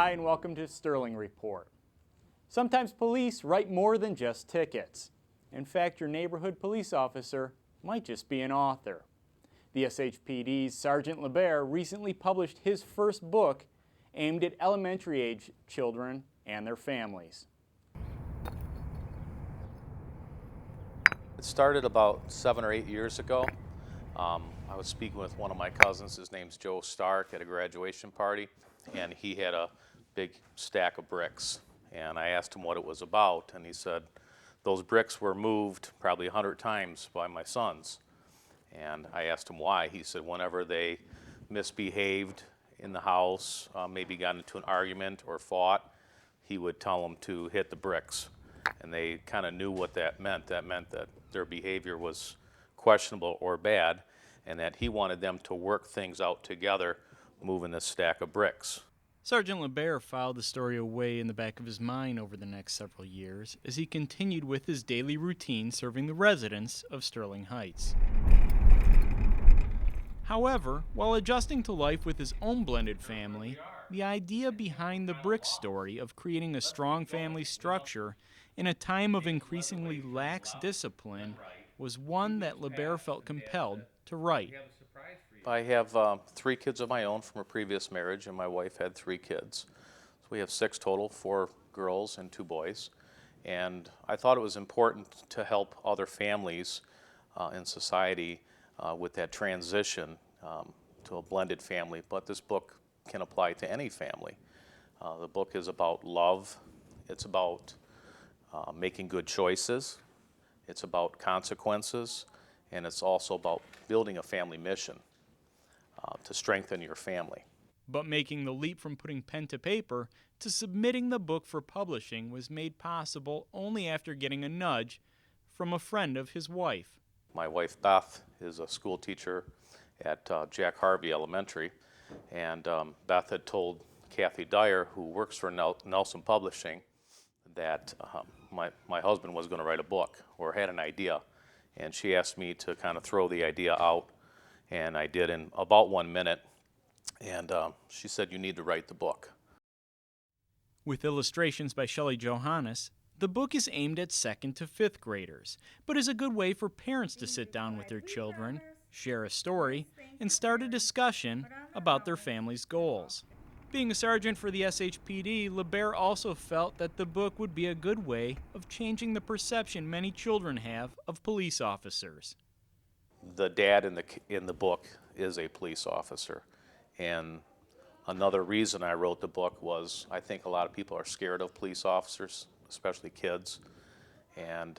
Hi, and welcome to Sterling Report. Sometimes police write more than just tickets. In fact, your neighborhood police officer might just be an author. The SHPD's Sgt. Labaere recently published his first book aimed at elementary-age children and their families. It started about 7 or 8 years ago. I was speaking with one of my cousins. His name's Joe Stark, at a graduation party, and he had a big stack of bricks. And I asked him what it was about, and he said those bricks were moved probably 100 times by my sons. And I asked him why. He said whenever they misbehaved in the house, maybe got into an argument or fought, he would tell them to hit the bricks. And they kind of knew what that meant. That meant that their behavior was questionable or bad, and that he wanted them to work things out together, moving this stack of bricks. Sgt. Labaere filed the story away in the back of his mind over the next several years as he continued with his daily routine serving the residents of Sterling Heights. However, while adjusting to life with his own blended family, the idea behind the brick story of creating a strong family structure in a time of increasingly lax discipline was one that Labaere felt compelled to write. I have 3 kids of my own from a previous marriage, and my wife had 3 kids. So we have 6 total, 4 girls and 2 boys. And I thought it was important to help other families in society with that transition to a blended family. But this book can apply to any family. The book is about love. It's about making good choices. It's about consequences. And it's also about building a family mission to strengthen your family. But making the leap from putting pen to paper to submitting the book for publishing was made possible only after getting a nudge from a friend of his wife. My wife Beth is a school teacher at Jack Harvey Elementary, and Beth had told Kathy Dyer, who works for Nelson Publishing, that my husband was going to write a book or had an idea, and she asked me to kind of throw the idea out, and I did in about 1 minute, and she said, "You need to write the book." With illustrations by Shelley Johannes, the book is aimed at 2nd to 5th graders, but is a good way for parents to sit down with their children, share a story, and start a discussion about their family's goals. Being a sergeant for the SHPD, Labaere also felt that the book would be a good way of changing the perception many children have of police officers. The dad in the book is a police officer, and another reason I wrote the book was I think a lot of people are scared of police officers, especially kids, and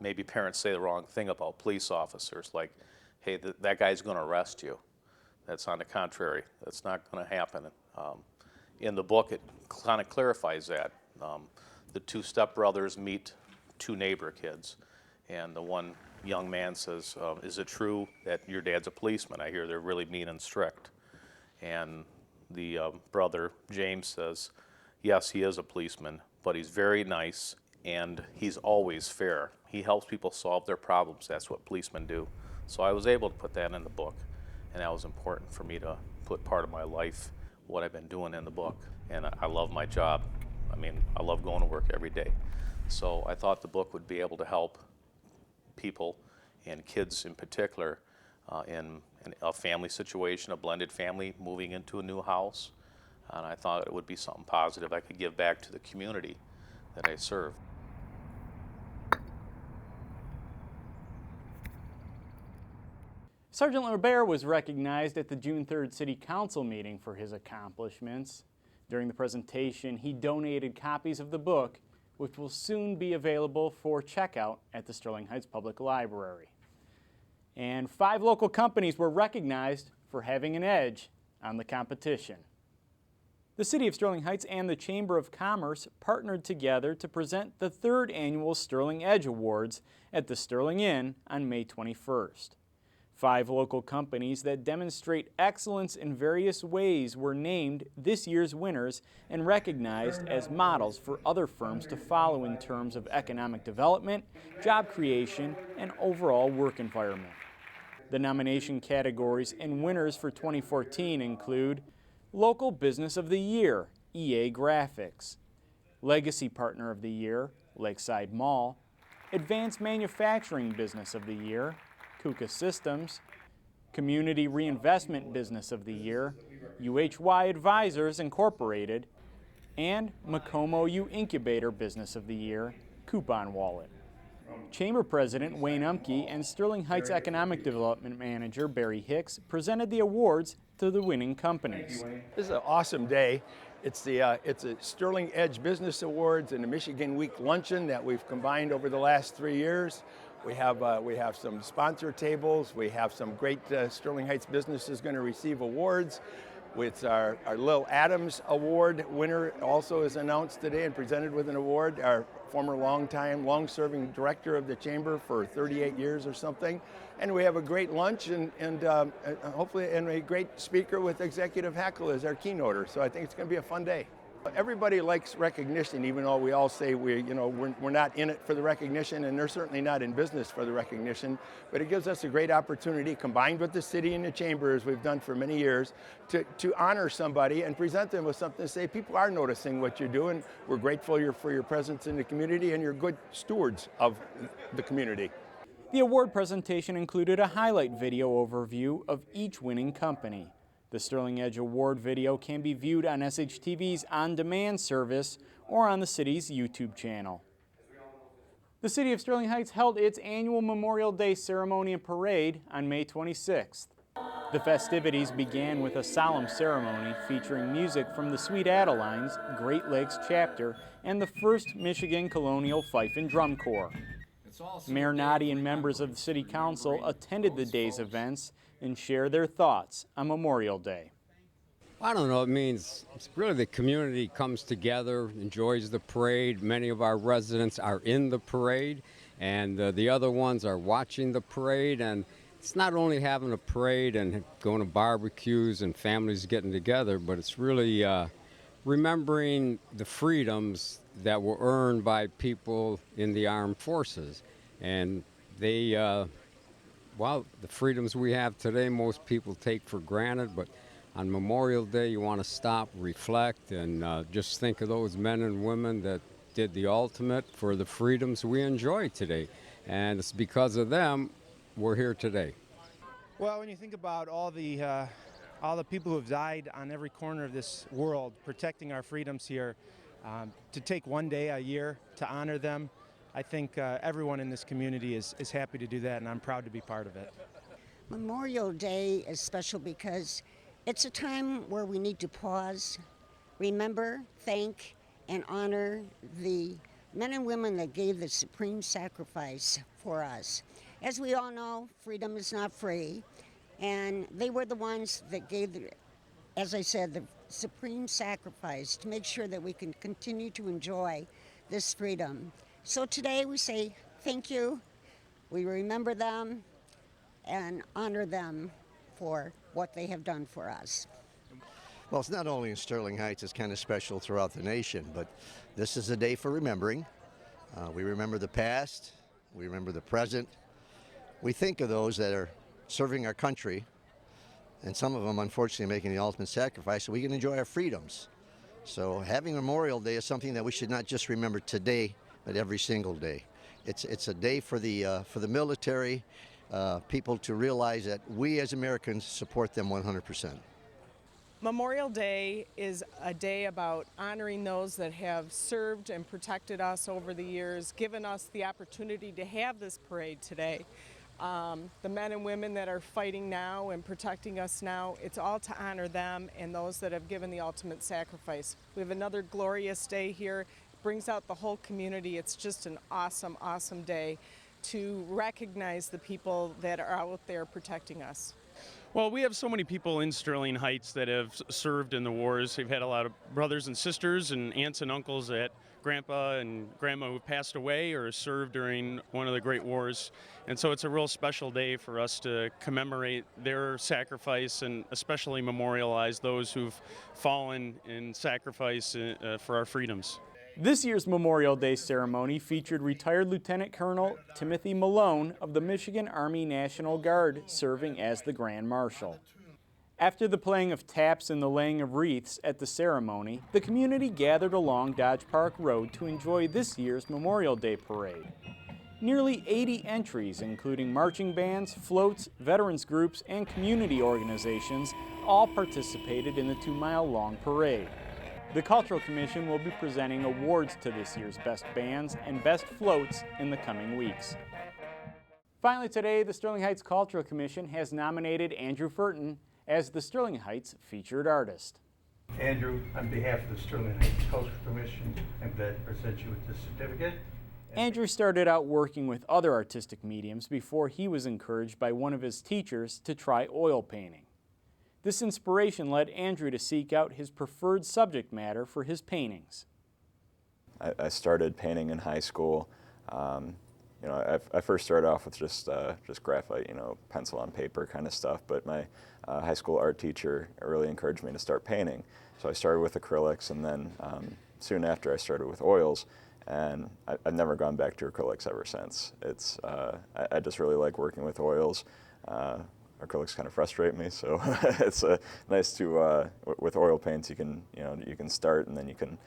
maybe parents say the wrong thing about police officers, like, hey, that guy's going to arrest you. That's on the contrary. That's not going to happen. In the book, it kind of clarifies that. The 2 stepbrothers meet 2 neighbor kids, and the one young man says, is it true that your dad's a policeman? I hear they're really mean and strict. And the brother, James, says, yes, he is a policeman, but he's very nice, and he's always fair. He helps people solve their problems. That's what policemen do. So I was able to put that in the book, and that was important for me to put part of my life, what I've been doing, in the book. And I love my job. I mean, I love going to work every day. So I thought the book would be able to help people, and kids in particular, in a family situation, a blended family moving into a new house. And I thought it would be something positive I could give back to the community that I serve. Sgt. Labaere was recognized at the June 3rd City Council meeting for his accomplishments. During the presentation, he donated copies of the book, which will soon be available for checkout at the Sterling Heights Public Library. And 5 local companies were recognized for having an edge on the competition. The City of Sterling Heights and the Chamber of Commerce partnered together to present the 3rd annual Sterling Edge Awards at the Sterling Inn on May 21st. 5 local companies that demonstrate excellence in various ways were named this year's winners and recognized as models for other firms to follow in terms of economic development, job creation, and overall work environment. The nomination categories and winners for 2014 include Local Business of the Year, EA Graphics. Legacy Partner of the Year, Lakeside Mall. Advanced Manufacturing Business of the Year, Kuka Systems. Community Reinvestment Business of the Year, UHY Advisors Incorporated. And Macomo U Incubator Business of the Year, Coupon Wallet. Chamber President Wayne Umke and Sterling Heights Economic Development Manager Barry Hicks presented the awards to the winning companies. This is an awesome day. It's a Sterling Edge Business Awards and the Michigan Week Luncheon that we've combined over the last 3 years. We have some sponsor tables. We have some great Sterling Heights businesses going to receive awards. With our Lil Adams Award winner also is announced today and presented with an award. Our former long-serving director of the chamber for 38 years or something. And we have a great lunch and hopefully a great speaker with Executive Hackle as our keynoter. So I think it's going to be a fun day. Everybody likes recognition, even though we all say we're not in it for the recognition, and they're certainly not in business for the recognition. But it gives us a great opportunity, combined with the city and the chamber, as we've done for many years, to honor somebody and present them with something to say, people are noticing what you're doing. We're grateful for your presence in the community, and you're good stewards of the community. The award presentation included a highlight video overview of each winning company. The Sterling Edge Award video can be viewed on SHTV's on-demand service or on the city's YouTube channel. The City of Sterling Heights held its annual Memorial Day ceremony and parade on May 26th. The festivities began with a solemn ceremony featuring music from the Sweet Adelines, Great Lakes Chapter, and the 1st Michigan Colonial Fife and Drum Corps. Mayor Noddy and members of the City Council attended the day's events and share their thoughts on Memorial Day. I don't know, it means it's really the community comes together, enjoys the parade. Many of our residents are in the parade, and the other ones are watching the parade. And it's not only having a parade and going to barbecues and families getting together, but it's really remembering the freedoms that were earned by people in the armed forces. And they, well, the freedoms we have today, most people take for granted, but on Memorial Day, you want to stop, reflect, and just think of those men and women that did the ultimate for the freedoms we enjoy today. And it's because of them we're here today. Well, when you think about all the people who have died on every corner of this world protecting our freedoms here, to take one day a year to honor them, I think everyone in this community is happy to do that, and I'm proud to be part of it. Memorial Day is special because it's a time where we need to pause, remember, thank, and honor the men and women that gave the supreme sacrifice for us. As we all know, freedom is not free, and they were the ones that gave, as I said, the supreme sacrifice to make sure that we can continue to enjoy this freedom. So today we say thank you, we remember them, and honor them for what they have done for us. Well, it's not only in Sterling Heights, it's kind of special throughout the nation, but this is a day for remembering. We remember the past, we remember the present. We think of those that are serving our country, and some of them unfortunately making the ultimate sacrifice so we can enjoy our freedoms. So having Memorial Day is something that we should not just remember today, but every single day. It's a day for the military, people to realize that we as Americans support them 100%. Memorial Day is a day about honoring those that have served and protected us over the years, given us the opportunity to have this parade today. The men and women that are fighting now and protecting us now, it's all to honor them and those that have given the ultimate sacrifice. We have another glorious day here. It brings out the whole community. It's just an awesome, awesome day to recognize the people that are out there protecting us. Well, we have so many people in Sterling Heights that have served in the wars. We've had a lot of brothers and sisters and aunts and uncles that grandpa and grandma who passed away or served during one of the great wars. And so it's a real special day for us to commemorate their sacrifice and especially memorialize those who've fallen in sacrifice for our freedoms. This year's Memorial Day ceremony featured retired Lieutenant Colonel Timothy Malone of the Michigan Army National Guard serving as the Grand Marshal. After the playing of taps and the laying of wreaths at the ceremony, the community gathered along Dodge Park Road to enjoy this year's Memorial Day Parade. Nearly 80 entries, including marching bands, floats, veterans groups, and community organizations, all participated in the 2-mile-long parade. The Cultural Commission will be presenting awards to this year's best bands and best floats in the coming weeks. Finally today, the Sterling Heights Cultural Commission has nominated Andrew Furton as the Sterling Heights featured artist. Andrew, on behalf of the Sterling Heights Cultural Commission, I'm glad to present you with this certificate. Andrew started out working with other artistic mediums before he was encouraged by one of his teachers to try oil painting. This inspiration led Andrew to seek out his preferred subject matter for his paintings. I started painting in high school. I first started off with just graphite, pencil on paper kind of stuff, but my high school art teacher really encouraged me to start painting. So I started with acrylics, and then soon after I started with oils, and I've never gone back to acrylics ever since. I just really like working with oils. Acrylics kind of frustrate me, so it's nice to with oil paints you can start, and then you can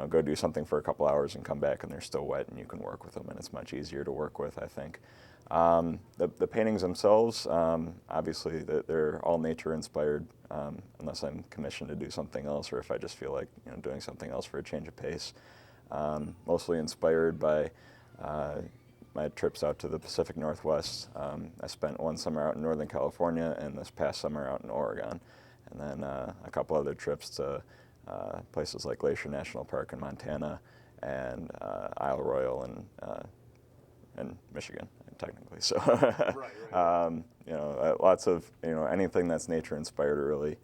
go do something for a couple hours and come back and they're still wet, and you can work with them, and it's much easier to work with, I think. The paintings themselves, obviously they're all nature inspired, unless I'm commissioned to do something else, or if I just feel like doing something else for a change of pace. Mostly inspired by my trips out to the Pacific Northwest. I spent one summer out in Northern California and this past summer out in Oregon, and then a couple other trips to places like Glacier National Park in Montana and Isle Royale in Michigan, technically. So, lots of anything that's nature inspired, really.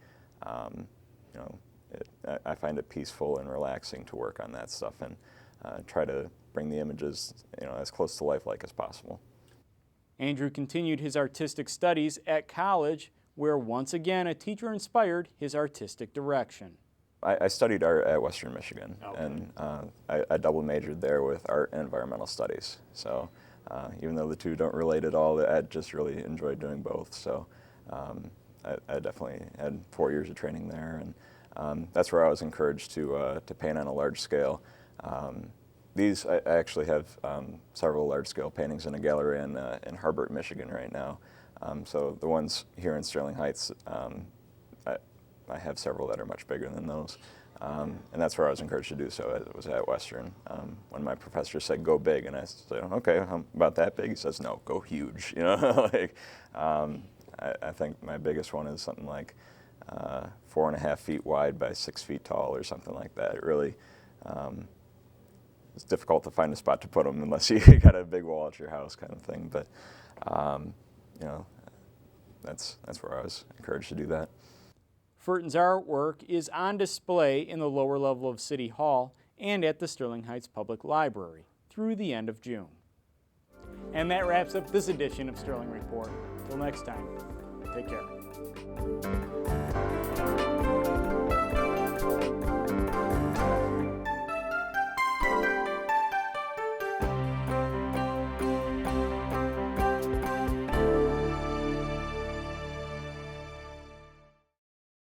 I find it peaceful and relaxing to work on that stuff, and try to bring the images as close to lifelike as possible. Andrew continued his artistic studies at college, where once again a teacher inspired his artistic direction. I studied art at Western Michigan, okay. And I double majored there with art and environmental studies. So even though the two don't relate at all, I just really enjoyed doing both. So I definitely had 4 years of training there, and that's where I was encouraged to paint on a large scale. I actually have several large-scale paintings in a gallery in Harbert, Michigan right now. So the ones here in Sterling Heights, I have several that are much bigger than those. And that's where I was encouraged to do so. It was at Western. When my professor said, "Go big," and I said, "Okay, how about that big?" He says, "No, go huge." I think my biggest one is something like 4.5 feet wide by 6 feet tall, or something like that. It really, it's difficult to find a spot to put them unless you got a big wall at your house, kind of thing. But that's where I was encouraged to do that. Furton's artwork is on display in the lower level of City Hall and at the Sterling Heights Public Library through the end of June. And that wraps up this edition of Sterling Report. Till next time, take care.